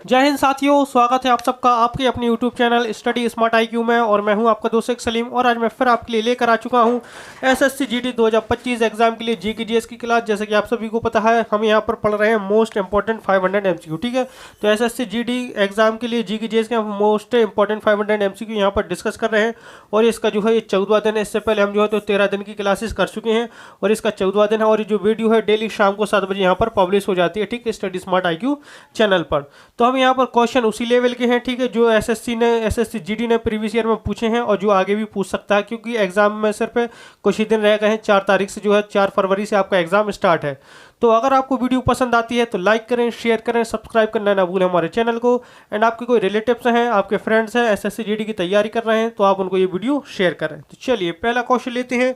जय हिंद साथियों, स्वागत है आप सबका आपके अपने YouTube channel study smart IQ में। और मैं हूं आपका दोस्त शेख सलीम। और आज मैं फिर आपके लिए लेकर आ चुका हूं SSC GD 2025 एग्जाम के लिए जी की जीएस की क्लास। जैसे कि आप सभी को पता है, हम यहां पर पढ़ रहे हैं मोस्ट इंपॉर्टेंट 500 MCQ। ठीक है, तो SSC GD एग्जाम के लिए जी की जीएस के मोस्ट इंपॉर्टेंट 500 MCQ यहाँ पर डिस्कस कर रहे हैं। और इसका जो है ये 14वां दिन है। इससे पहले हम जो है तो 13 दिन की क्लासेस कर चुके हैं और इसका 14वां दिन है। और जो वीडियो है डेली शाम को 7 बजे यहाँ पर पब्लिश हो जाती है, ठीक है, स्टडी स्मार्ट IQ चैनल पर। तो हम यहाँ पर क्वेश्चन उसी लेवल के हैं, ठीक है, जो SSC GD ने प्रीवियस ईयर में पूछे हैं और जो आगे भी पूछ सकता है, क्योंकि एग्जाम में सिर्फ कुछ ही दिन रह गए हैं। 4 तारीख से जो है 4 फरवरी से आपका एग्जाम स्टार्ट है। तो अगर आपको वीडियो पसंद आती है तो लाइक करें, शेयर करें, सब्सक्राइब करना ना भूलें हमारे चैनल को। एंड आपके कोई रिलेटिव्स हैं, आपके फ्रेंड्स हैं SSC GD की तैयारी कर रहे हैं, तो आप उनको ये वीडियो शेयर करें। तो चलिए पहला क्वेश्चन लेते हैं।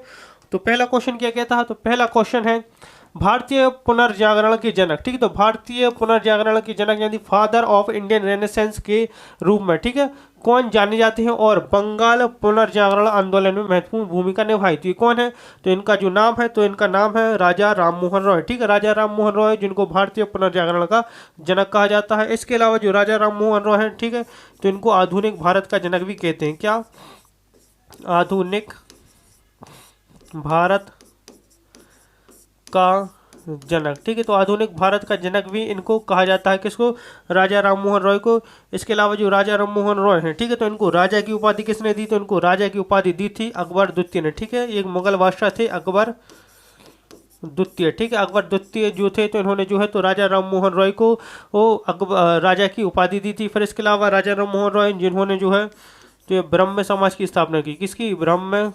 तो पहला क्वेश्चन क्या कहता है? तो पहला क्वेश्चन है भारतीय पुनर्जागरण के जनक, ठीक है, तो भारतीय पुनर्जागरण के जनक यानी फादर ऑफ इंडियन रेनेसेंस के रूप में, ठीक है, कौन जाने जाते हैं और बंगाल पुनर्जागरण आंदोलन में महत्वपूर्ण भूमिका निभाई? तो ये कौन है? तो इनका जो नाम है, तो इनका नाम है राजा राममोहन रॉय, ठीक है, राजा राममोहन रॉय, जिनको भारतीय पुनर्जागरण का जनक कहा जाता है। इसके अलावा जो राजा राममोहन रॉय है, ठीक है, तो इनको आधुनिक भारत का जनक भी कहते हैं। क्या? आधुनिक भारत का जनक, ठीक है, तो आधुनिक भारत का जनक भी इनको कहा जाता है। किसको? राजा राममोहन रॉय को। इसके अलावा जो राजा राममोहन रॉय हैं, ठीक है, तो इनको राजा की उपाधि किसने दी? तो इनको राजा की उपाधि दी थी अकबर द्वितीय ने, ठीक है, एक मुगल बादशाह थे अकबर द्वितीय, ठीक है, अकबर द्वितीय जो थे, तो इन्होंने जो है तो राजा राममोहन रॉय को राजा की उपाधि दी थी। फिर इसके अलावा राजा राममोहन रॉय जिन्होंने जो है तो ये ब्रह्म समाज की स्थापना की। किसकी? ब्रह्म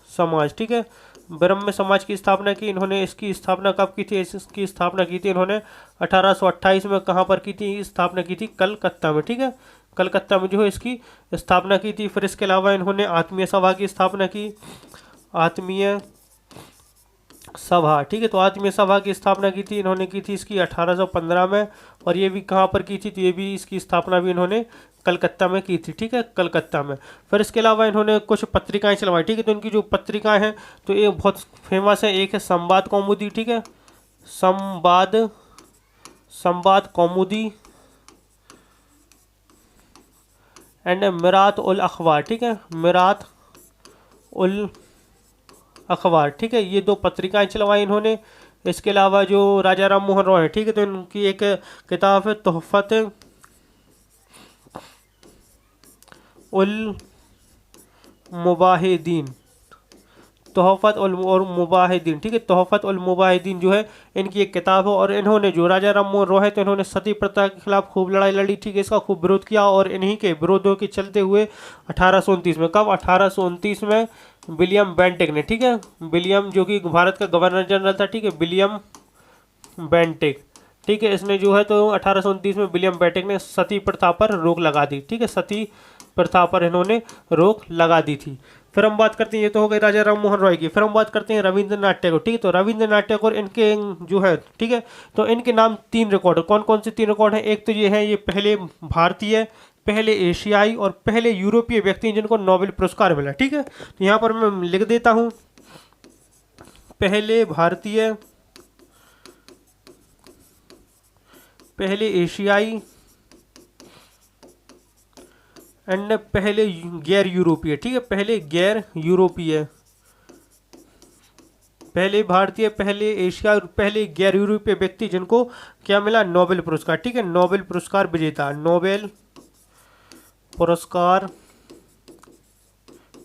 समाज, ठीक है, ब्रह्म समाज की स्थापना की इन्होंने। इसकी स्थापना कब की थी? इसकी स्थापना की थी इन्होंने 1828 में। कहाँ पर की थी स्थापना? की थी कलकत्ता में, ठीक है, कलकत्ता में जो है इसकी स्थापना की थी। फिर इसके अलावा इन्होंने आत्मीय सभा की स्थापना की, आत्मीय सभा, ठीक है, तो आत्मीय सभा की स्थापना की थी इन्होंने, की थी इसकी 1815 में। और ये भी कहाँ पर की थी? तो ये भी इसकी स्थापना भी इन्होंने कलकत्ता में की थी, ठीक है, कलकत्ता में। फिर इसके अलावा इन्होंने कुछ पत्रिकाएं चलवाई, ठीक है, तो इनकी जो पत्रिकाएं हैं तो ये बहुत फेमस है। एक है संवाद कौमुदी, ठीक है, संवाद कौमुदी एंड मिरात उल अखबार, ठीक है, मिरात उल अखबार, ठीक है, ये 2 पत्रिकाएं चलवाई इन्होंने। इसके अलावा जो राजा राममोहन रॉय है, ठीक है, तो इनकी एक किताब है तोहफत उल मुबाहिदीन, तोहफत उल मुबाहिदीन, ठीक है, तोहफत उल मुबाहिदीन जो है इनकी एक किताब है। और इन्होंने जो राजा राममोहन रॉय है तो इन्होंने सती प्रथा के खिलाफ खूब लड़ाई लड़ी, ठीक है, इसका खूब विरोध किया। और इन्हीं के विरोधों के चलते हुए 1829 में, कब? 1829 में विलियम बेंटिक ने, ठीक है, विलियम जो कि भारत का गवर्नर जनरल था, ठीक है, विलियम बेंटिक, ठीक है, इसने जो है तो 1829 में विलियम बेंटिक ने सती प्रथा पर रोक लगा दी, ठीक है, सती प्रथा पर इन्होंने रोक लगा दी थी। फिर हम बात करते हैं, ये तो हो गई राजा राममोहन रॉय की। फिर हम बात करते हैं रविंद्रनाथ टैगोर, ठीक है, तो रविंद्रनाथ टैगोर इनके जो है, ठीक है, तो इनके नाम 3 रिकॉर्ड है। कौन कौन से 3 रिकॉर्ड हैं? एक तो ये है, ये पहले भारतीय, पहले एशियाई और पहले यूरोपीय व्यक्ति हैं जिनको नोबेल पुरस्कार मिला, ठीक है। तो यहाँ पर मैं लिख देता हूँ, पहले भारतीय, पहले एशियाई एंड पहले गैर यूरोपीय, ठीक है, पहले गैर यूरोपीय, पहले भारतीय, पहले एशिया और पहले गैर यूरोपीय व्यक्ति जिनको क्या मिला? नोबेल पुरस्कार, ठीक है, नोबेल पुरस्कार विजेता, नोबेल पुरस्कार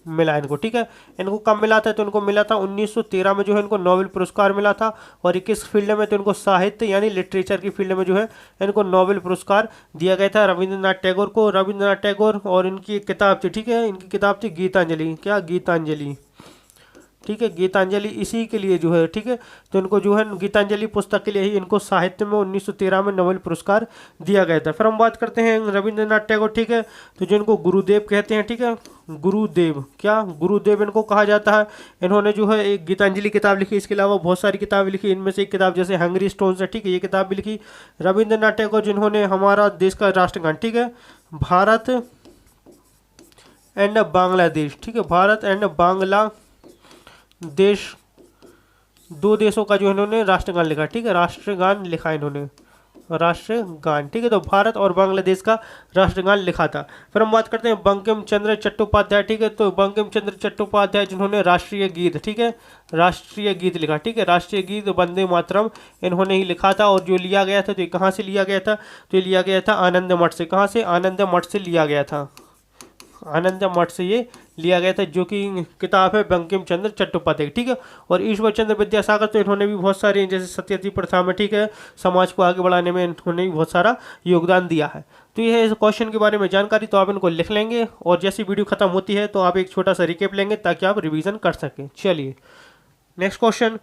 मिला इनको, ठीक है। इनको कब मिला था? तो इनको मिला था 1913 में जो है इनको नोबेल पुरस्कार मिला था। और ये किस फील्ड में? तो इनको साहित्य यानी लिटरेचर की फील्ड में जो है इनको नोबेल पुरस्कार दिया गया था रविंद्रनाथ टैगोर को। रविंद्रनाथ टैगोर और इनकी एक किताब थी, ठीक है, इनकी किताब थी गीतांजलि। क्या? गीतांजलि, ठीक है, गीतांजलि इसी के लिए जो है, ठीक है, तो इनको जो है गीतांजलि पुस्तक के लिए ही इनको साहित्य में 1913 में नोबेल पुरस्कार दिया गया था। फिर हम बात करते हैं रविंद्रनाथ टैगोर, ठीक है, तो जिनको गुरुदेव कहते हैं, ठीक है, गुरुदेव, क्या? गुरुदेव इनको कहा जाता है। इन्होंने जो है एक गीतांजलि किताब लिखी, इसके अलावा बहुत सारी किताबें लिखी, इनमें से एक किताब जैसे हंगरी स्टोन्स है, ठीक है, ये किताब भी लिखी रविंद्रनाथ टैगोर, जिन्होंने हमारा देश का राष्ट्रगान, ठीक है, भारत एंड बांग्लादेश, ठीक है, भारत एंड बांग्ला देश 2 देशों का जो इन्होंने राष्ट्रगान लिखा, ठीक है, राष्ट्रगान लिखा इन्होंने, राष्ट्रगान, ठीक है। तो भारत और बांग्लादेश का राष्ट्रगान लिखा था। फिर हम बात करते हैं बंकिम चंद्र चट्टोपाध्याय, ठीक है। तो बंकिम चंद्र चट्टोपाध्याय जिन्होंने राष्ट्रीय गीत, ठीक है, राष्ट्रीय गीत लिखा, ठीक है, राष्ट्रीय गीत वंदे मातरम इन्होंने ही लिखा था। और जो लिया गया था, तो ये कहाँ से लिया गया था, तो ये लिया गया था आनंद मठ से। कहाँ से, आनंद मठ से लिया गया था, आनंद मठ से ये लिया गया था, जो कि किताब है बंकिम चंद्र चट्टोपाध्याय, ठीक है। और ईश्वर चंद्र विद्यासागर, तो इन्होंने भी बहुत सारी, जैसे सत्यवती प्रथा में, ठीक है, समाज को आगे बढ़ाने में इन्होंने भी बहुत सारा योगदान दिया है। तो ये है इस क्वेश्चन के बारे में जानकारी, तो आप इनको लिख लेंगे और जैसी वीडियो खत्म होती है तो आप एक छोटा सा रिकेप लेंगे ताकि आप रिवीजन कर सकें। चलिए नेक्स्ट क्वेश्चन।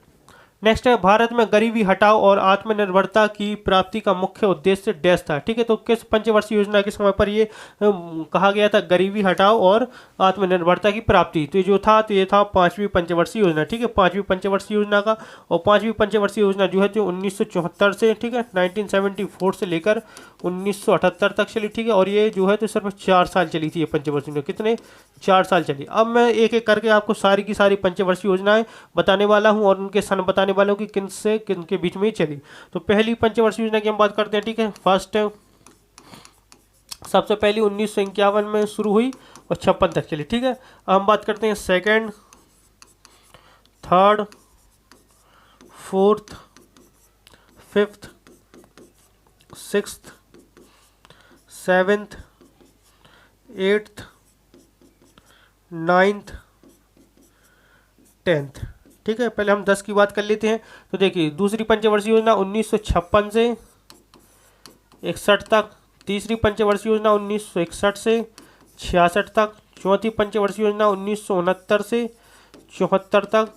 नेक्स्ट है, भारत में गरीबी हटाओ और आत्मनिर्भरता की प्राप्ति का मुख्य उद्देश्य डैश था, ठीक है। तो किस पंचवर्षीय योजना के समय पर ये कहा गया था, गरीबी हटाओ और आत्मनिर्भरता की प्राप्ति। तो ये जो था, तो ये था 5वीं पंचवर्षीय योजना, ठीक है, 5वीं पंचवर्षीय योजना का। और 5वीं पंचवर्षीय योजना जो है तो 1974 से, ठीक है, 1974 से लेकर 1978 तक चली, ठीक है। और ये जो है तो सिर्फ 4 साल चली थी ये पंचवर्षीय योजना, कितने, 4 साल चली। अब मैं एक एक करके आपको सारी की सारी पंचवर्षीय योजनाएं बताने वाला हूं और उनके सन बताने वाला हूं कि किन से किन के बीच में चली। तो पहली पंचवर्षीय योजना की हम बात करते हैं, ठीक है। फर्स्ट सबसे पहली 1951 में शुरू हुई और 56 तक चली, ठीक है। अब हम बात करते हैं second, third, fourth, fifth, sixth, seventh, eighth, ninth, 10th, ठीक है। पहले हम 10 की बात कर लेते हैं। तो देखिए, दूसरी पंचवर्षीय योजना 1956 से 61 तक, तीसरी पंचवर्षीय योजना 1961 से 66 तक, चौथी पंचवर्षीय योजना 1969 से 74 तक,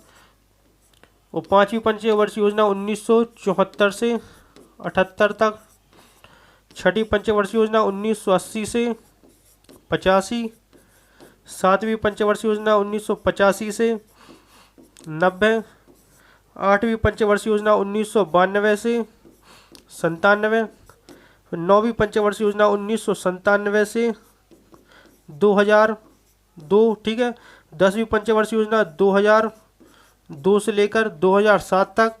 और पांचवी पंचवर्षीय योजना 1974 से 78 तक, छठी पंचवर्षीय योजना 1980 से 85, सातवीं पंचवर्षीय योजना 1985 से 90, आठवीं पंचवर्षीय योजना 1992 से 97, नौवीं पंचवर्षीय योजना 1997 से 2002, ठीक है। 10वीं पंचवर्षीय योजना 2002 से लेकर 2007 तक।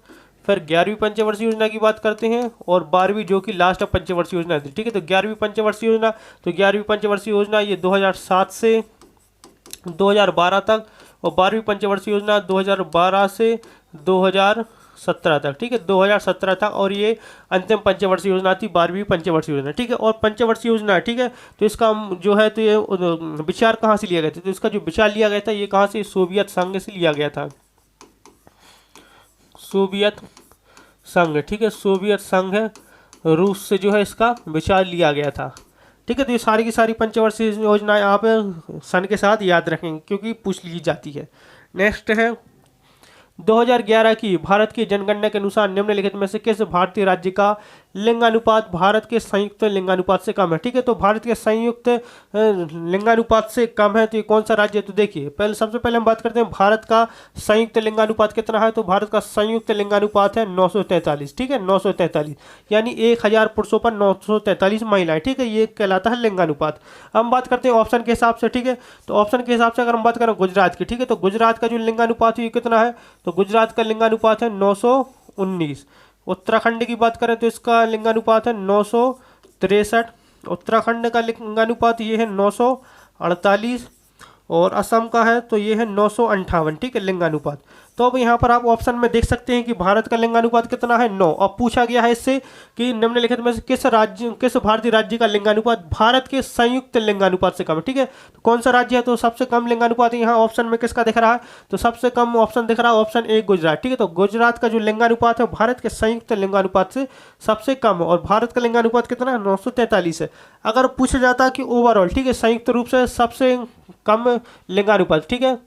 फिर 11वीं पंचवर्षीय योजना की बात करते हैं और 12वीं जो कि लास्ट पंचवर्षीय योजना थी, ठीक है। तो 11वीं पंचवर्षीय योजना, तो 11वीं पंचवर्षीय योजना ये 2007 से 2012 तक, और 12वीं पंचवर्षीय योजना 2012 से 2017 तक, ठीक है, 2017 तक। और ये अंतिम पंचवर्षीय योजना थी 12वीं पंचवर्षीय योजना, ठीक है। और पंचवर्षीय योजना, ठीक है, तो इसका जो है तो ये विचार कहाँ से लिया गया था, तो इसका जो विचार लिया गया था ये कहाँ से, सोवियत संघ से लिया गया था, सोवियत संघ, ठीक है, सोवियत संघ रूस से जो है इसका विचार लिया गया था, ठीक है। तो ये सारी की सारी पंचवर्षीय योजनाएं आप सन के साथ याद रखेंगे क्योंकि पूछ ली जाती है। नेक्स्ट है 2011 की भारत की जनगणना के अनुसार निम्नलिखित में से किस भारतीय राज्य का लिंगानुपात भारत के संयुक्त लिंगानुपात से कम है, ठीक है। तो भारत के संयुक्त लिंगानुपात से कम है, तो ये कौन सा राज्य है, तो देखिए पहले सबसे पहले हम बात करते हैं भारत का संयुक्त लिंगानुपात कितना है। तो भारत का संयुक्त लिंगानुपात है 943, ठीक है, 943, यानी 1000 पुरुषों पर 943 महिलाएं, ठीक है, ये कहलाता है लिंगानुपात। हम बात करते हैं ऑप्शन के हिसाब से, ठीक है। तो ऑप्शन के हिसाब से अगर हम बात करें गुजरात की, ठीक है, तो गुजरात का जो लिंगानुपात है ये कितना है, तो गुजरात का लिंगानुपात है 919। उत्तराखंड की बात करें तो इसका लिंगानुपात है 963। उत्तराखंड का लिंगानुपात ये है 948, और असम का है तो ये है 958, ठीक है, लिंगानुपात। तो अब यहाँ पर आप ऑप्शन में देख सकते हैं कि भारत का लिंगानुपात कितना है, 9। अब पूछा गया है इससे कि निम्नलिखित में से किस भारतीय राज्य का लिंगानुपात भारत के संयुक्त लिंगानुपात से कम है, ठीक है। तो कौन सा राज्य है, तो सबसे कम लिंगानुपात यहाँ ऑप्शन में किसका दिख रहा है, तो सबसे कम ऑप्शन दिख रहा है ऑप्शन ए गुजरात, ठीक है। तो गुजरात का जो लिंगानुपात है भारत के संयुक्त लिंगानुपात से सबसे कम है, और भारत का लिंगानुपात कितना है, 943 है। अगर पूछा जाता कि ओवरऑल, ठीक है, संयुक्त रूप से सबसे कम लिंगानुपात, ठीक है,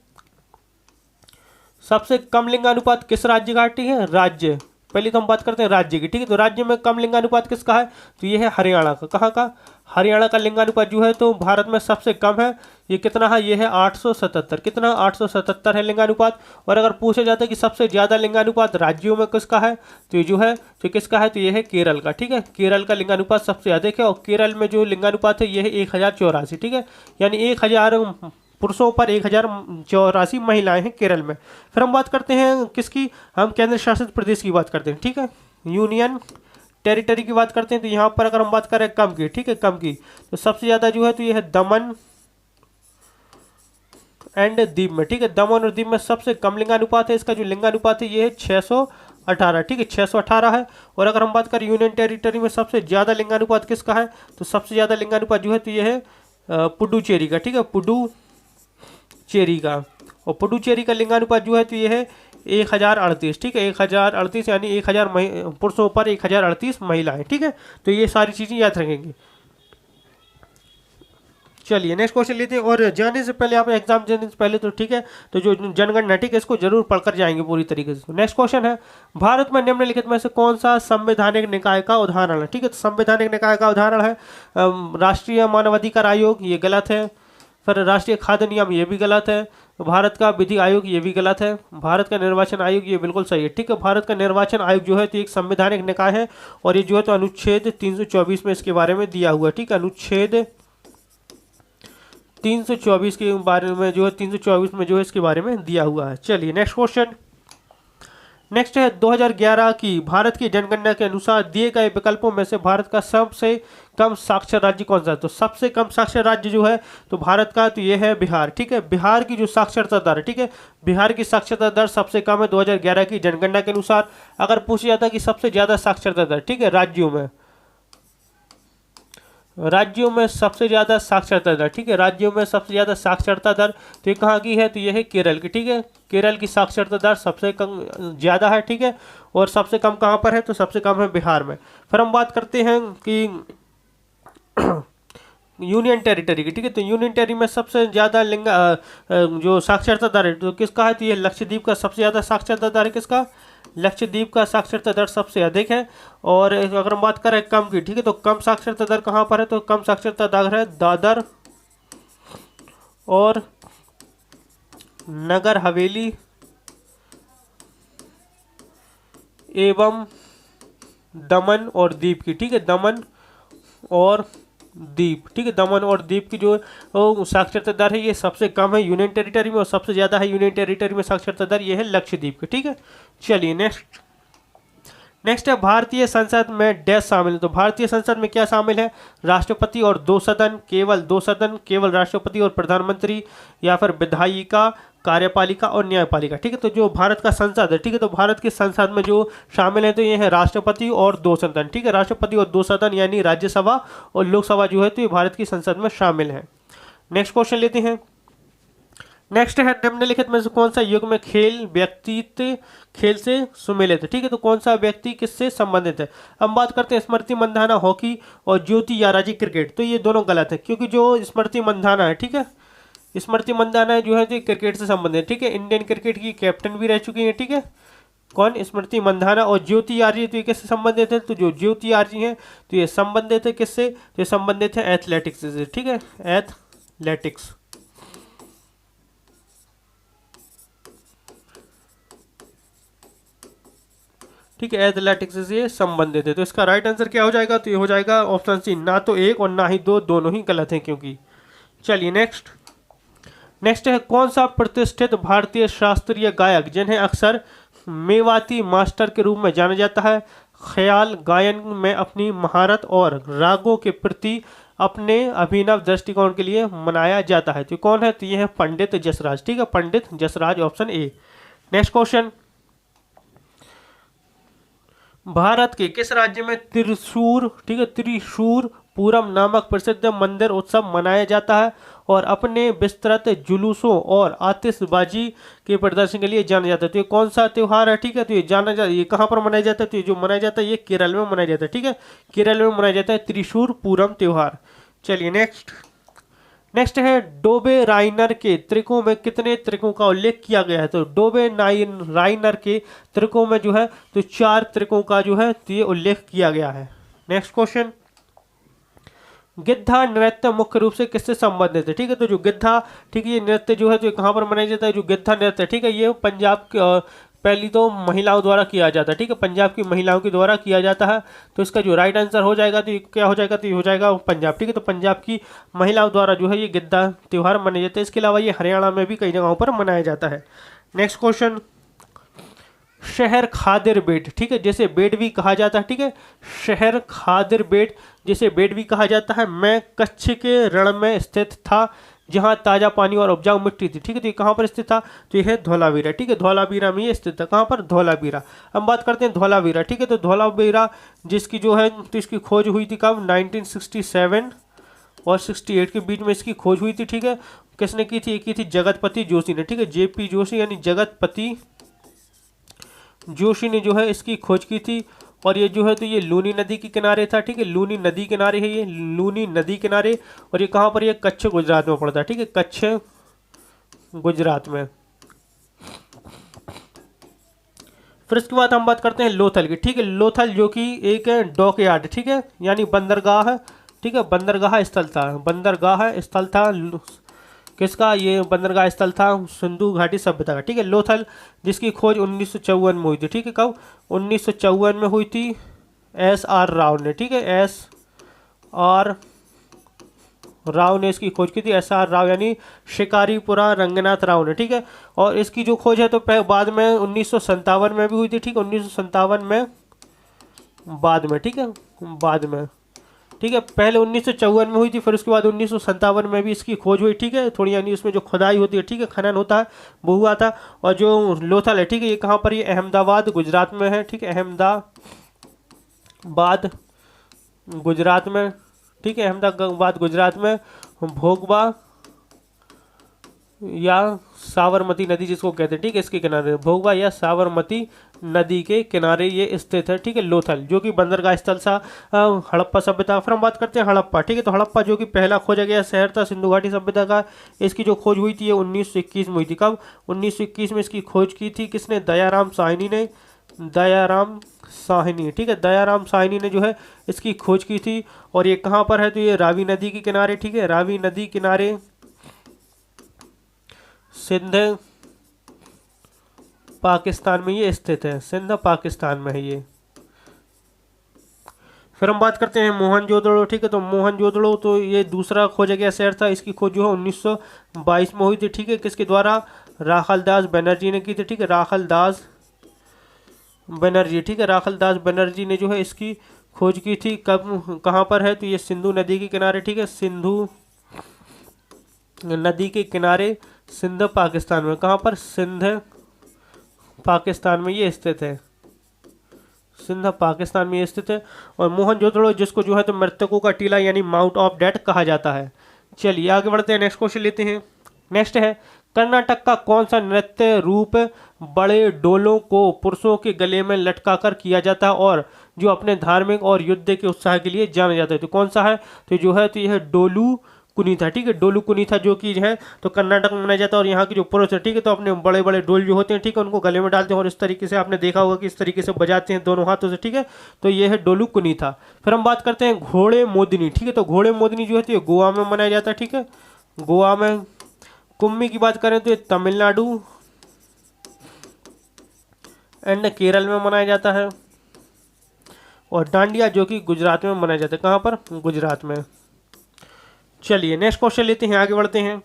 सबसे कम लिंगानुपात किस राज्य का, ठीक है, राज्य। पहले तो हम बात करते हैं राज्य की, ठीक है। तो राज्य में कम लिंगानुपात किसका है, तो ये है हरियाणा का। कहाँ का, हरियाणा का लिंगानुपात जो है तो भारत में सबसे कम है, ये कितना है, ये है 877, कितना, 877 है लिंगानुपात। और अगर पूछा जाता है कि सबसे ज़्यादा लिंगानुपात राज्यों में किसका है, तो ये जो है तो किसका है, तो ये है केरल का, ठीक है। केरल का लिंगानुपात सबसे अधिक है, और केरल में जो लिंगानुपात है ये है 1084, ठीक है, यानी 1000 पुरुषों पर 1084 महिलाएं हैं केरल में। फिर हम बात करते हैं किसकी, हम केंद्र शासित प्रदेश की बात करते हैं, ठीक है, यूनियन टेरिटरी की बात करते हैं तो यहाँ पर अगर हम बात करें कम की, ठीक है, कम की, तो सबसे ज़्यादा जो है तो ये है दमन एंड दीव में, ठीक है। दमन और दीव में सबसे कम लिंगानुपात है, इसका जो लिंगानुपात है ये है 618, ठीक है, 618 है। और अगर हम बात करें यूनियन टेरिटरी में सबसे ज़्यादा लिंगानुपात किसका है, तो सबसे ज़्यादा लिंगानुपात जो है तो ये है पुडुचेरी का, ठीक है, पुडुचेरी का। और पुडुचेरी का लिंगानुपात जो है तो ये है 1038, ठीक है, 1038 यानी 1000 पुरुषों पर 1038 महिलाएं, ठीक है। तो ये सारी चीज़ें याद रखेंगे। चलिए नेक्स्ट क्वेश्चन लेते हैं। और जाने से पहले, आप एग्जाम देने से पहले तो ठीक है, तो जो जनगणना, ठीक है, इसको जरूर पढ़कर जाएंगे पूरी तरीके से। नेक्स्ट क्वेश्चन है, भारत में निम्नलिखित में से कौन सा संवैधानिक निकाय का उदाहरण है, ठीक है। तो संवैधानिक निकाय का उदाहरण है राष्ट्रीय मानवाधिकार आयोग, ये गलत है। फिर राष्ट्रीय खाद्य नियम, ये भी गलत है। भारत का विधि आयोग, ये भी गलत है। भारत का निर्वाचन आयोग, ये बिल्कुल सही है, ठीक है। भारत का निर्वाचन आयोग जो है तो एक संवैधानिक निकाय है, और ये जो है तो अनुच्छेद 324 में इसके बारे में दिया हुआ है, ठीक है। अनुच्छेद 324 के बारे में जो है 324 में जो है इसके बारे में दिया हुआ है। चलिए नेक्स्ट क्वेश्चन। नेक्स्ट है 2011 की भारत की जनगणना के अनुसार दिए गए विकल्पों में से भारत का सबसे कम साक्षर राज्य कौन सा है। तो सबसे कम साक्षर राज्य जो है तो भारत का तो ये है बिहार, ठीक है। बिहार की जो साक्षरता दर है, ठीक है, बिहार की साक्षरता दर सबसे कम है 2011 की जनगणना के अनुसार। अगर पूछा जाता है कि सबसे ज़्यादा साक्षरता दर, ठीक है, राज्यों में सबसे ज़्यादा साक्षरता दर, ठीक है, राज्यों में सबसे ज़्यादा साक्षरता दर तो ये कहाँ की है, तो ये है केरल की, ठीक है। केरल की साक्षरता दर सबसे कम ज़्यादा है, ठीक है। और सबसे कम कहाँ पर है, तो सबसे कम है बिहार में। फिर हम बात करते हैं कि यूनियन टेरिटरी की, ठीक है। तो यूनियन टेरिटरी में सबसे ज़्यादा जो साक्षरता दर है तो किसका है, तो ये लक्षद्वीप का सबसे ज़्यादा साक्षरता दर है। किसका, लक्षद्वीप का साक्षरता दर सबसे अधिक है। और अगर हम बात करें कम की, ठीक है, तो कम साक्षरता दर कहाँ पर है, तो कम साक्षरता दर है दादर और नगर हवेली एवं दमन और दीप की, ठीक है, दमन और द्वीप, ठीक है, दमन और द्वीप की जो साक्षरता दर है ये सबसे कम है यूनियन टेरिटरी में, और सबसे ज़्यादा है यूनियन टेरिटरी में साक्षरता दर ये है लक्षद्वीप की, ठीक है। चलिए नेक्स्ट है भारतीय संसद में डैश शामिल है। तो भारतीय संसद में क्या शामिल है, राष्ट्रपति और 2 सदन, केवल 2 सदन, केवल राष्ट्रपति और प्रधानमंत्री, या फिर विधायिका, कार्यपालिका और न्यायपालिका, ठीक है। तो जो भारत का संसद है, ठीक है, तो भारत के संसद में जो शामिल है तो ये है राष्ट्रपति और 2 सदन, ठीक है, राष्ट्रपति और 2 सदन यानी राज्यसभा और लोकसभा जो है तो ये भारत की संसद में शामिल है। नेक्स्ट क्वेश्चन लेते हैं। नेक्स्ट है निम्नलिखित में से कौन सा युग में खेल व्यक्तित्व खेल से सुमेलित है, ठीक है। तो कौन सा व्यक्ति किससे संबंधित है। हम बात करते हैं स्मृति मंधाना हॉकी और ज्योति याराजी क्रिकेट। तो ये दोनों गलत है, क्योंकि जो स्मृति मंधाना है, ठीक है, स्मृति मंधाना जो है तो क्रिकेट से संबंधित है, ठीक है। इंडियन क्रिकेट की कैप्टन भी रह चुकी है, ठीक है, कौन, स्मृति मंधाना। और ज्योति आर्य तो ये किससे संबंधित है, तो जो ज्योति आर्य है तो ये संबंधित है किससे, तो ये संबंधित है एथलेटिक्स से, ठीक है, एथलेटिक्स, ठीक है, एथलेटिक्स से ये संबंधित है। तो इसका राइट आंसर क्या हो जाएगा, तो ये हो जाएगा ऑप्शन सी, ना तो एक और ना ही दो, दोनों ही गलत हैं क्योंकि। चलिए नेक्स्ट है कौन सा प्रतिष्ठित भारतीय शास्त्रीय गायक जिन्हें अक्सर मेवाती मास्टर के रूप में जाना जाता है, ख्याल गायन में अपनी महारत और रागों के प्रति अपने अभिनव दृष्टिकोण के लिए मनाया जाता है। तो कौन है, तो ये है पंडित जसराज, ठीक है, Pandit Jasraj, option A. Next question, Bharat के किस राज्य में त्रिशूर, ठीक है, त्रिशूर पूरम नामक प्रसिद्ध मंदिर उत्सव मनाया जाता है और अपने विस्तृत जुलूसों और आतिशबाजी के प्रदर्शन के लिए जाना जाता है। तो ये कौन सा त्यौहार है, ठीक है, तो ये कहाँ पर मनाया जाता है, तो ये जो मनाया जाता है ये केरल में मनाया जाता है, ठीक है, केरल में मनाया जाता है त्रिशूर पूरम त्यौहार। चलिए नेक्स्ट है डोबे राइनर के त्रिकों में कितने त्रिकों का उल्लेख किया गया है। तो डोबे राइनर के त्रिकों में जो है तो 4 त्रिकों का जो है तो ये उल्लेख किया गया है। नेक्स्ट क्वेश्चन, गिद्धा नृत्य मुख्य रूप से किससे संबंधित है, ठीक है, तो जो गिद्धा, ठीक है, ये नृत्य जो है तो कहाँ पर मनाया जाता है, जो गिद्धा नृत्य, ठीक है, ये पंजाब पहली तो महिलाओं द्वारा किया जाता है, ठीक है, पंजाब की महिलाओं के द्वारा किया जाता है। तो इसका जो राइट आंसर हो जाएगा तो ये क्या हो जाएगा, तो ये हो जाएगा पंजाब, ठीक है, तो पंजाब की महिलाओं द्वारा जो है ये गिद्धा त्यौहार मनाया जाता है। इसके अलावा ये हरियाणा में भी कई जगहों पर मनाया जाता है। नेक्स्ट क्वेश्चन, शहर खादिर बेट, ठीक है, जैसे बेट भी कहा जाता है, ठीक है, शहर खादिर बेट जिसे बेट भी कहा जाता है। मैं कच्छ के रण में स्थित था जहाँ ताज़ा पानी और उपजाऊ मिट्टी थी, ठीक है। तो ये कहाँ पर स्थित था? तो ये है धौलावीरा, ठीक है, धौलावीरा में ये स्थित था। कहाँ पर? धौलावीरा। हम बात करते हैं धौलावीरा, ठीक है। तो धौलावीरा जिसकी जो है तो इसकी खोज हुई थी कब? 1967 और 68 के बीच में इसकी खोज हुई थी, ठीक है। किसने की थी? ये की थी जगतपति जोशी ने, ठीक है, जेपी जोशी यानी जगतपति जोशी ने जो है इसकी खोज की थी। और ये जो है तो ये लूनी नदी के किनारे था, ठीक है, लूनी नदी किनारे है ये, लूनी नदी किनारे। और ये कहाँ पर? ये कच्छ गुजरात में पड़ता है, ठीक है, कच्छ गुजरात में। फिर इसके बाद हम बात करते हैं लोथल की, ठीक है। लोथल जो कि एक डॉक यार्ड, ठीक है, यानी बंदरगाह है, ठीक है, बंदरगाह स्थल था, बंदरगाह स्थल था किसका? ये बंदरगाह स्थल था सिंधु घाटी सभ्यता का, ठीक है, लोथल, जिसकी खोज 1954 में हुई थी, ठीक है। कब? 1954 में हुई थी। SR राव ने, ठीक है, SR राव ने इसकी खोज की थी। SR राव यानी शिकारीपुरा रंगनाथ राव ने, ठीक है। और इसकी जो खोज है तो बाद में 1957 में भी हुई थी, ठीक है, 1957 में बाद में, ठीक है, बाद में, ठीक है। पहले 1954 में हुई थी, फिर उसके बाद 1957 में भी इसकी खोज हुई, ठीक है, थोड़ी, यानी उसमें जो खुदाई होती है, ठीक है, खनन होता है, वो हुआ था। और जो लोथल है, ठीक है, ये कहाँ पर? ये अहमदाबाद गुजरात में है, ठीक है, अहमदाबाद गुजरात में, ठीक है, अहमदाबाद गुजरात में भोगबा या साबरमती नदी जिसको कहते हैं, ठीक है, इसके किनारे भोगबा या साबरमती नदी के किनारे ये स्थित है, ठीक है, लोथल, जो कि बंदरगाह स्थल था हड़प्पा सभ्यता। फिर हम बात करते हैं हड़प्पा, ठीक है। तो हड़प्पा जो कि पहला खोजा गया शहर था सिंधु घाटी सभ्यता का, इसकी जो खोज हुई थी ये 1921 में हुई थी। कब? 1921 में इसकी खोज की थी किसने? दयाराम साहनी ने, दयाराम साहनी, ठीक है, दयाराम साहनी ने जो है इसकी खोज की थी। और ये कहाँ पर है? तो ये रावी नदी के किनारे, ठीक है, रावी नदी किनारे सिंध पाकिस्तान में ये स्थित है, सिंध पाकिस्तान में है ये। फिर हम बात करते हैं मोहनजोदड़ो, ठीक है। तो मोहनजोदड़ो तो ये दूसरा खोजा गया शहर था, इसकी खोज जो है 1922 में हुई थी, ठीक है, किसके द्वारा? राखलदास बनर्जी ने की थी, ठीक है, राखलदास बनर्जी, ठीक है, राखलदास बनर्जी ने जो है इसकी खोज की थी। कब? कहाँ पर है? तो ये सिंधु नदी के किनारे, ठीक है, सिंधु नदी के किनारे सिंध पाकिस्तान में। कहाँ पर? सिंध पाकिस्तान में ये स्थित है, सिंध पाकिस्तान में ये स्थित है। और मोहनजोदड़ो जिसको जो है तो मृतकों का टीला यानी माउंट ऑफ डेथ कहा जाता है। चलिए आगे बढ़ते हैं, नेक्स्ट क्वेश्चन लेते हैं। नेक्स्ट है कर्नाटक का कौन सा नृत्य रूप बड़े डोलों को पुरुषों के गले में लटकाकर किया जाता है और जो अपने धार्मिक और युद्ध के उत्साह के लिए जाना जाता है? तो कौन सा है? तो जो है तो यह डोलू कुनीथा, ठीक है, डोलू कुनीथा जो कि है तो कर्नाटक में मनाया जाता है। और यहाँ के जो पुरुष है, ठीक है, तो अपने बड़े बड़े डोल जो होते हैं, ठीक है, उनको गले में डालते हैं और इस तरीके से आपने देखा होगा कि इस तरीके से बजाते हैं दोनों हाथों से, ठीक है। तो ये है डोलू कुनीथा। फिर हम बात करते हैं घोड़े मोदनी, ठीक है। तो घोड़े मोदनी जो है तो ये गोवा में मनाया जाता है, ठीक है, गोवा में। कुम्मी की बात करें तो ये तमिलनाडु एंड केरल में मनाया जाता है। और डांडिया जो कि गुजरात में मनाया जाता है, कहाँ पर? गुजरात में। चलिए नेक्स्ट क्वेश्चन लेते हैं, आगे बढ़ते हैं।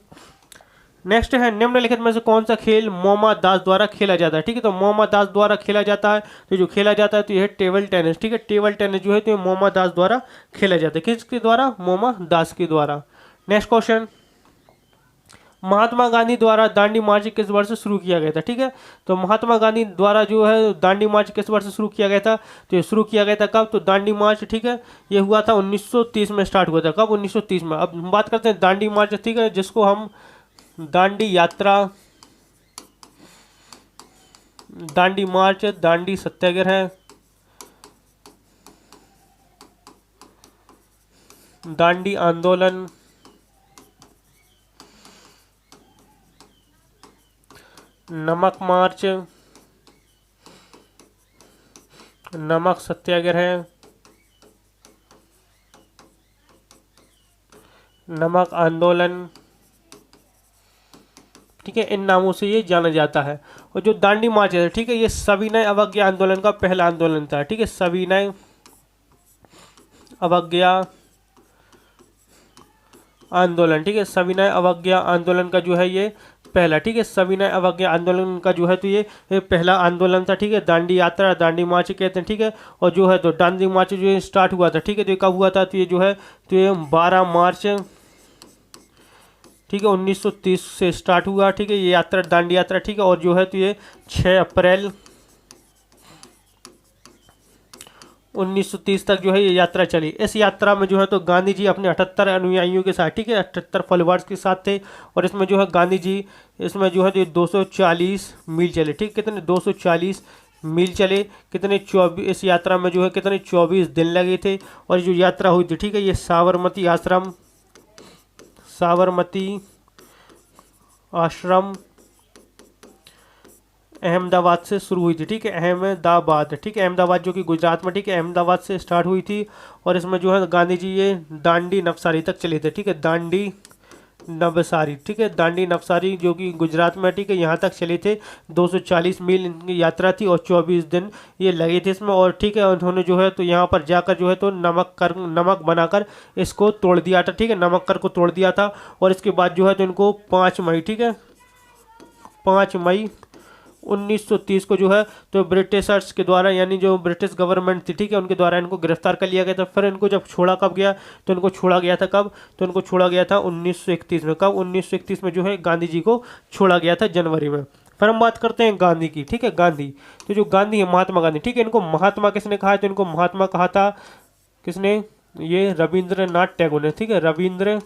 नेक्स्ट है निम्नलिखित में से कौन सा खेल मोमा दास द्वारा खेला जाता है? ठीक है, तो मोमा दास द्वारा खेला जाता है, तो जो खेला जाता है तो यह है टेबल टेनिस, ठीक है, टेबल टेनिस जो है तो मोमा दास द्वारा खेला जाता है। किसके द्वारा? मोमा दास के द्वारा। नेक्स्ट क्वेश्चन, महात्मा गांधी द्वारा दांडी मार्च किस वर्ष शुरू किया गया था? ठीक है, तो महात्मा गांधी द्वारा जो है दांडी मार्च किस वर्ष शुरू किया गया था? तो ये शुरू किया गया था कब? तो दांडी मार्च, ठीक है, ये हुआ था 1930 में स्टार्ट हुआ था। कब? 1930 में। अब हम बात करते हैं दांडी मार्च, ठीक है, जिसको हम दांडी यात्रा, दांडी मार्च, दांडी सत्याग्रह, दांडी आंदोलन, नमक मार्च, नमक सत्याग्रह, नमक आंदोलन, ठीक है, इन नामों से ये जाना जाता है। और जो दांडी मार्च है, ठीक है, ये सविनय अवज्ञा आंदोलन का पहला आंदोलन था। ठीक है, सविनय अवज्ञा आंदोलन, ठीक है, सविनय अवज्ञा आंदोलन का जो है ये पहला, ठीक है, सविनय अवज्ञा आंदोलन का जो है तो ये पहला आंदोलन था, ठीक है। दांडी यात्रा, दांडी मार्च कहते हैं, ठीक है। और जो है तो दांडी मार्च जो है स्टार्ट हुआ था, ठीक है। तो ये कब हुआ था, तो ये जो है तो ये 12 मार्च, ठीक है, 1930 से स्टार्ट हुआ, ठीक है, ये यात्रा दांडी यात्रा, ठीक है। और जो है तो ये 6 अप्रैल 1930 तक जो है ये यात्रा चली। इस यात्रा में जो है तो गांधी जी अपने 78 अनुयायियों के साथ, ठीक है, 78 फॉलोअर्स के साथ थे। और इसमें जो है गांधी जी इसमें जो है तो 240 मील चले, ठीक, कितने 240 मील चले, कितने 24, इस यात्रा में जो है कितने 24 दिन लगे थे। और जो यात्रा हुई थी, ठीक है, ये साबरमती आश्रम अहमदाबाद से शुरू हुई थी, ठीक है, अहमदाबाद, ठीक है, अहमदाबाद जो कि गुजरात में, ठीक है, अहमदाबाद से स्टार्ट हुई थी। और इसमें जो है गांधी जी ये दांडी नवसारी तक चले थे, ठीक है, दांडी नवसारी, ठीक है, दांडी नवसारी जो कि गुजरात में, ठीक है, यहाँ तक चले थे। 240 मील इनकी यात्रा थी और 24 दिन ये लगे थे इसमें। और ठीक है, उन्होंने जो है तो यहाँ पर जाकर जो है तो नमक बनाकर इसको तोड़ दिया था, ठीक है, नमक कर को तोड़ दिया था। और इसके बाद जो है तो इनको 5 मई, ठीक है, 5 मई 1930 को जो है तो ब्रिटिशर्स के द्वारा, यानी जो ब्रिटिश गवर्नमेंट थी, ठीक है, उनके द्वारा इनको गिरफ्तार कर लिया गया था। फिर इनको जब छोड़ा कब गया, तो इनको छोड़ा गया था कब, तो इनको छोड़ा गया था 1931 में। कब, 1931 में जो है गांधी जी को छोड़ा गया था जनवरी में। फिर हम बात करते हैं गांधी की, ठीक है, गांधी, तो जो गांधी है महात्मा गांधी, ठीक है, इनको महात्मा किसने कहा है, तो इनको महात्मा कहा था किसने, ये रविंद्रनाथ टैगोर ने, ठीक है, रविंद्रनाथ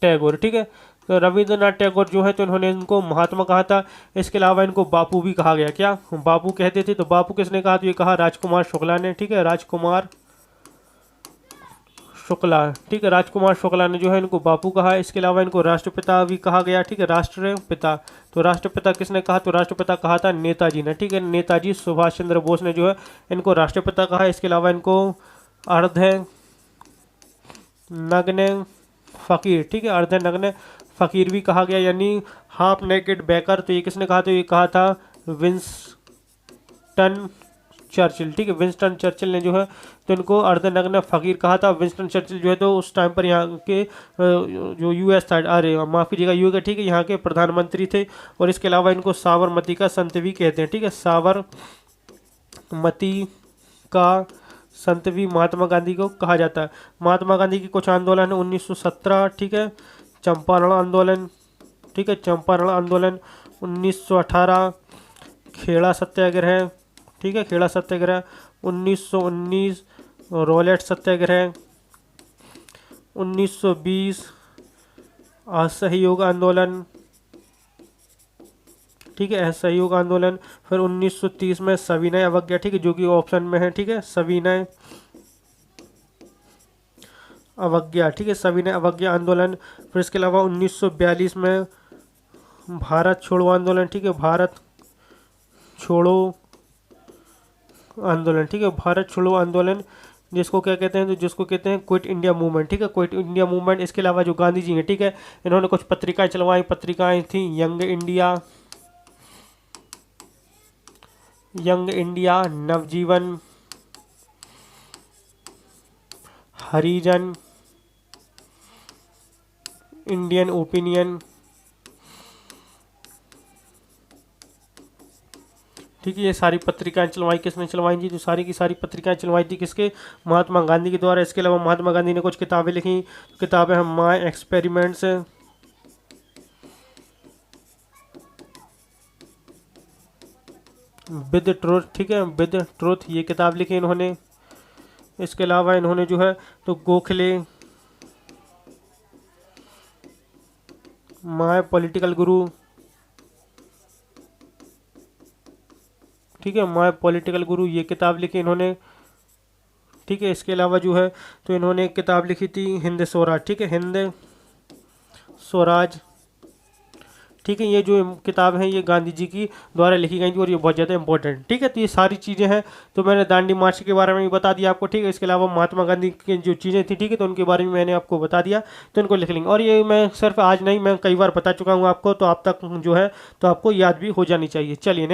टैगोर, ठीक है। तो रविंद्रनाथ टैगोर जो है तो इन्होंने इनको महात्मा कहा था। इसके अलावा इनको बापू भी कहा गया, क्या बापू कहते थे, तो बापू किसने कहा, तो ये कहा राजकुमार शुक्ला ने, ठीक है, राजकुमार शुक्ला, ठीक है, राजकुमार शुक्ला ने जो है इनको बापू कहा। इसके अलावा इनको राष्ट्रपिता भी कहा गया, ठीक है, राष्ट्रपिता, तो राष्ट्रपिता किसने कहा, तो राष्ट्रपिता कहा था नेताजी ने, ठीक है, नेताजी सुभाष चंद्र बोस ने जो है इनको राष्ट्रपिता कहा। इसके अलावा इनको अर्धनग्न फकीर, ठीक है, अर्धनग्न फकीर भी कहा गया, यानी हाफ नेकेड बैकर, तो ये किसने कहा, तो ये कहा था विंस्टन चर्चिल, ठीक है, विंस्टन चर्चिल ने जो है तो इनको अर्धनग्न फकीर कहा था। विंस्टन चर्चिल जो है तो उस टाइम पर यहाँ के जो यूएस था, अरे माफ़ी कीजिएगा, यूके, ठीक है, यहाँ के प्रधानमंत्री थे। और इसके अलावा इनको साबरमती का संत भी कहते हैं, ठीक है, साबरमती का संत भी महात्मा गांधी को कहा जाता है। महात्मा गांधी की कुछ आंदोलन 1917, ठीक है, चंपारण आंदोलन, ठीक है, चंपारण आंदोलन 1918, खेड़ा सत्याग्रह, ठीक है, खेड़ा सत्याग्रह 1919, रॉलेट सत्याग्रह 1920, असहयोग आंदोलन, ठीक है, असहयोग आंदोलन। फिर 1930 में सविनय अवज्ञा, ठीक है, जो कि ऑप्शन में है, ठीक है, सविनय अवज्ञा, ठीक है, सविनय अवज्ञा आंदोलन। फिर इसके अलावा 1942 में भारत छोड़ो आंदोलन, ठीक है, भारत छोड़ो आंदोलन, ठीक है, भारत छोड़ो आंदोलन, जिसको क्या कहते हैं, तो जिसको कहते हैं क्विट इंडिया मूवमेंट, ठीक है, क्विट इंडिया मूवमेंट। इसके अलावा जो गांधी जी हैं, ठीक है, इन्होंने कुछ पत्रिकाएं चलवाई, पत्रिकाएं थी यंग इंडिया, नवजीवन, हरिजन, इंडियन ओपिनियन, ठीक है, ये सारी पत्रिकाएं चलवाई, किसने चलवाई जी, तो सारी की सारी पत्रिकाएं चलवाई थी किसके, महात्मा गांधी के द्वारा। इसके अलावा महात्मा गांधी ने कुछ किताबें लिखी, किताबें हैं माय एक्सपेरिमेंट्स, विद ट्रुथ, ठीक है, विद ट्रुथ, ये किताब लिखी इन्होंने। इसके अलावा इन्होंने जो है तो गोखले, माय पॉलिटिकल गुरु, ठीक है, माय पॉलिटिकल गुरु, ये किताब लिखी इन्होंने, ठीक है। इसके अलावा जो है तो इन्होंने एक किताब लिखी थी हिंद स्वराज, ठीक है, हिंद स्वराज, ठीक है, ये जो किताब है ये गांधी जी की द्वारा लिखी गई थी और ये बहुत ज़्यादा इंपॉर्टेंट, ठीक है। तो ये सारी चीज़ें हैं, तो मैंने दांडी मार्च के बारे में भी बता दिया आपको, ठीक है। इसके अलावा महात्मा गांधी की जो चीज़ें थी, ठीक है, तो उनके बारे में मैंने आपको बता दिया, तो इनको लिख लेंगे। और ये मैं सिर्फ आज नहीं, मैं कई बार बता चुका हूँ आपको, तो आप तक जो है तो आपको याद भी हो जानी चाहिए। चलिए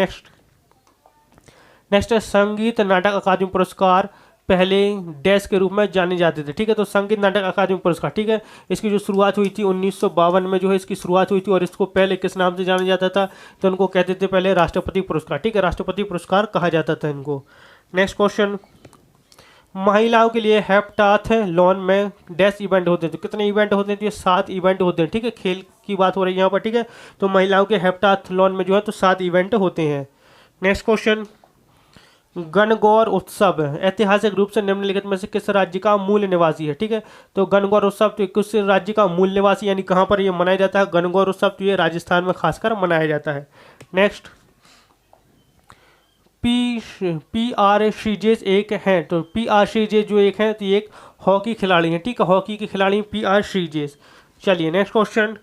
नेक्स्ट है संगीत नाटक अकादमी पुरस्कार पहले डैश के रूप में जाने जाते थे, ठीक है। तो संगीत नाटक अकादमी पुरस्कार, ठीक है, इसकी जो शुरुआत हुई थी 1952 में जो है इसकी शुरुआत हुई थी, और इसको पहले किस नाम से जाना जाता था, तो उनको कहते थे पहले राष्ट्रपति पुरस्कार, ठीक है, राष्ट्रपति पुरस्कार कहा जाता था इनको। नेक्स्ट क्वेश्चन, महिलाओं के लिए हेप्टाथलॉन में डैश इवेंट होते हैं, तो कितने इवेंट होते हैं, तो ये 7 इवेंट होते हैं, ठीक है, खेल की बात हो रही है यहाँ पर, ठीक है। तो महिलाओं के हेप्टाथलॉन में जो है तो 7 इवेंट होते हैं। नेक्स्ट क्वेश्चन, गणगौर उत्सव ऐतिहासिक रूप से निम्नलिखित में से किस राज्य का मूल निवासी है, ठीक है। तो गणगौर उत्सव तो किस राज्य का मूल निवासी यानी कहाँ पर ये मनाया जाता है, गणगौर उत्सव तो ये राजस्थान में खासकर मनाया जाता है। Next, PR. श्रीजेश एक हैं, तो पी.आर. श्रीजेश जो एक हैं तो ये एक हॉकी खिलाड़ी हैं, ठीक है, हॉकी के खिलाड़ी पी.आर. श्रीजेश। चलिए नेक्स्ट क्वेश्चन,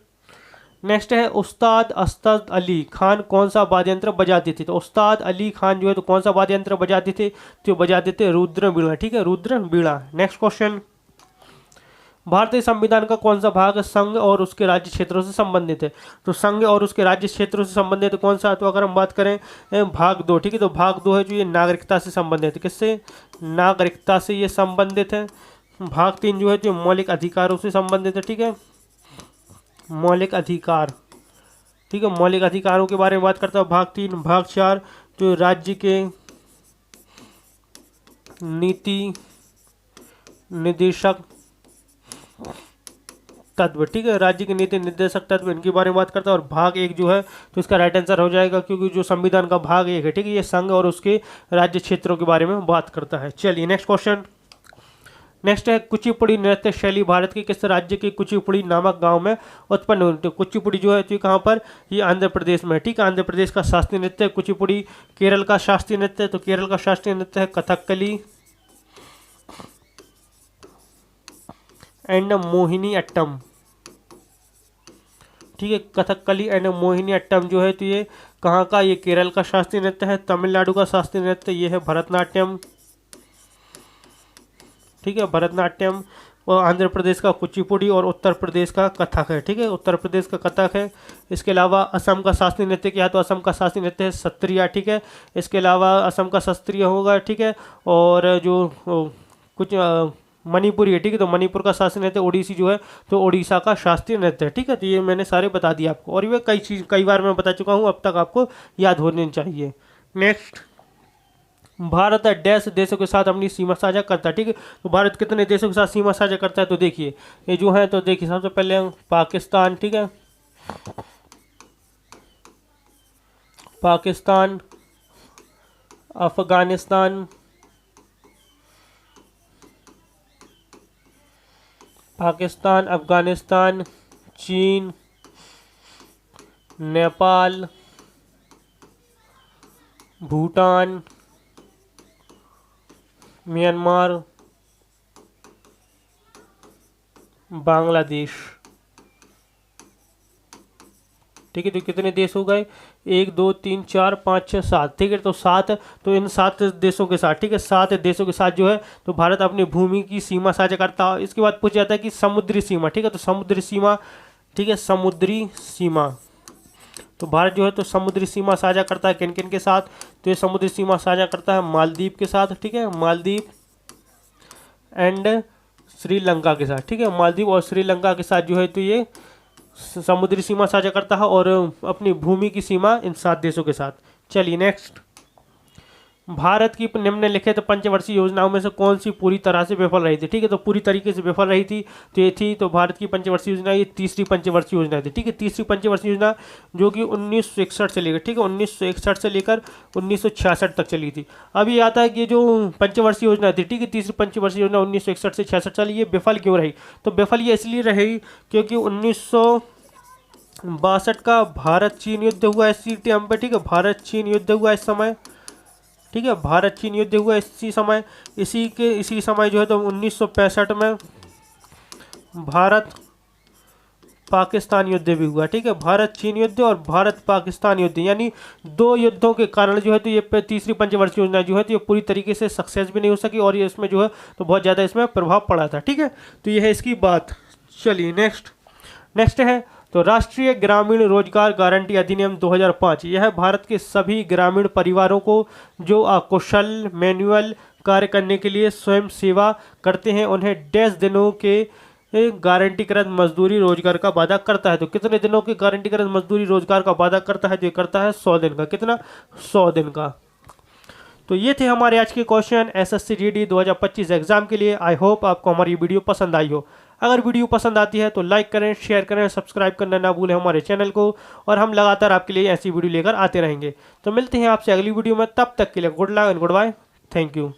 नेक्स्ट है उस्ताद असद अली खान कौन सा वाद्य यंत्र बजाते थे, तो उस्ताद अली खान जो है तो कौन सा वाद्य यंत्र बजाते थे, तो बजाते थे रुद्र बीड़ा, ठीक है, रुद्र बीड़ा। नेक्स्ट क्वेश्चन, भारतीय संविधान का कौन सा भाग संघ और उसके राज्य क्षेत्रों से संबंधित है, तो संघ और उसके राज्य क्षेत्रों से संबंधित है कौन सा, तो अगर हम बात करें भाग 2, ठीक है, तो भाग 2 है जो ये नागरिकता से संबंधित है, किससे, नागरिकता से ये संबंधित है। भाग 3 जो है जो मौलिक अधिकारों से संबंधित है, ठीक है, मौलिक अधिकार, ठीक है, मौलिक अधिकारों के बारे में बात करता है भाग 3। भाग 4 जो राज्य के नीति निर्देशक तत्व, ठीक है, राज्य के नीति निर्देशक तत्व इनके बारे में बात करता है। और भाग 1 जो है तो इसका राइट आंसर हो जाएगा, क्योंकि जो संविधान का भाग 1 है, ठीक है, ये संघ और उसके राज्य क्षेत्रों के बारे में बात करता है। चलिए नेक्स्ट क्वेश्चन, नेक्स्ट है कुचिपुड़ी नृत्य शैली भारत के किस राज्य के कुचिपुड़ी नामक गांव में उत्पन्न हुई, तो कुचिपुड़ी जो है तो कहाँ पर, ये आंध्र प्रदेश में, ठीक है, आंध्र प्रदेश का शास्त्रीय नृत्य है कुचिपुड़ी। केरल का शास्त्रीय नृत्य है, तो केरल का शास्त्रीय नृत्य है कथकली एंड मोहिनी अट्टम, ठीक है, कथकली एंड मोहिनी अट्टम जो है तो ये कहाँ का, ये केरल का शास्त्रीय नृत्य है। तमिलनाडु का शास्त्रीय नृत्य ये है भरतनाट्यम, ठीक है, भरतनाट्यम। और आंध्र प्रदेश का कुचिपुड़ी और उत्तर प्रदेश का कथक है, ठीक है, उत्तर प्रदेश का कथक है। इसके अलावा असम का शास्त्रीय नृत्य क्या है, तो असम का शास्त्रीय नृत्य है सत्रिया, ठीक है, इसके अलावा असम का शास्त्रीय होगा, ठीक है। और जो कुछ मणिपुरी है, ठीक है, तो मणिपुर का शास्त्रीय नृत्य, ओडिसी जो है तो ओडिशा का शास्त्रीय नृत्य है, ठीक है। तो ये मैंने सारे बता दिए आपको, और ये कई बार मैं बता चुका हूँ, अब तक आपको याद होने चाहिए। नेक्स्ट, भारत डैश देशों के साथ अपनी सीमा साझा करता है, ठीक है, तो भारत कितने देशों के साथ सीमा साझा करता है, तो देखिए ये जो है तो देखिए सबसे पहले पाकिस्तान, ठीक है, पाकिस्तान, अफगानिस्तान, पाकिस्तान, अफगानिस्तान, चीन, नेपाल, भूटान, म्यांमार, बांग्लादेश, ठीक है। तो कितने देश हो गए, 1 2 3 4 5 6 7, ठीक है, तो 7, तो इन 7 देशों के साथ, ठीक है, 7 देशों के साथ जो है तो भारत अपनी भूमि की सीमा साझा करता है। इसके बाद पूछा जाता है कि समुद्री सीमा, ठीक है, तो समुद्री सीमा, ठीक है, समुद्री सीमा, तो भारत जो है तो समुद्री सीमा साझा करता है किन किन के साथ, तो ये समुद्री सीमा साझा करता है मालदीव के साथ, ठीक है, मालदीव एंड श्रीलंका के साथ, ठीक है, मालदीव और श्रीलंका के साथ जो है तो ये समुद्री सीमा साझा करता है, और अपनी भूमि की सीमा इन 7 देशों के साथ। चलिए नेक्स्ट, भारत की निम्नलिखित पंचवर्षीय योजनाओं में से कौन सी पूरी तरह से विफल रही थी, ठीक है, तो पूरी तरीके से विफल रही थी तो ये थी, तो भारत की पंचवर्षीय योजना ये तीसरी पंचवर्षीय योजना थी, ठीक है, तीसरी पंचवर्षीय योजना जो कि 1961 से लेकर, ठीक है, 1961 से लेकर 1966 तक चली थी। अब ये आता है कि ये जो पंचवर्षीय योजना थी, ठीक है, तीसरी पंचवर्षीय योजना 1961 से 66 चली, ये विफल क्यों रही, तो विफल ये इसलिए रही क्योंकि 1962 का भारत चीन युद्ध हुआ इसी टाइम पर, ठीक है, भारत चीन युद्ध हुआ इस समय, ठीक है, भारत चीन युद्ध हुआ इसी समय जो है तो 1965 में भारत पाकिस्तान युद्ध भी हुआ, ठीक है, भारत चीन युद्ध और भारत पाकिस्तान युद्ध, यानी 2 युद्धों के कारण जो है तो ये तीसरी पंचवर्षीय योजना जो है तो ये पूरी तरीके से सक्सेस भी नहीं हो सकी, और ये इसमें जो है तो बहुत ज़्यादा इसमें प्रभाव पड़ा था, ठीक है, तो ये है इसकी बात। चलिए नेक्स्ट है तो राष्ट्रीय ग्रामीण रोजगार गारंटी अधिनियम 2005, यह भारत के सभी ग्रामीण परिवारों को जो अकुशल मैनुअल कार्य करने के लिए स्वयं सेवा करते हैं उन्हें डैश दिनों के गारंटीकृत मजदूरी रोजगार का वादा करता है। तो कितने दिनों की गारंटीकृत मजदूरी रोजगार का वादा करता है? जो करता है 100 दिन का। कितना? 100 दिन का। तो ये थे हमारे आज के क्वेश्चन एसएससी जीडी 2025 एग्जाम के लिए। आई होप आपको हमारी वीडियो पसंद आई हो। अगर वीडियो पसंद आती है तो लाइक करें, शेयर करें, सब्सक्राइब करना ना भूलें हमारे चैनल को, और हम लगातार आपके लिए ऐसी वीडियो लेकर आते रहेंगे। तो मिलते हैं आपसे अगली वीडियो में, तब तक के लिए good luck and goodbye. Thank you.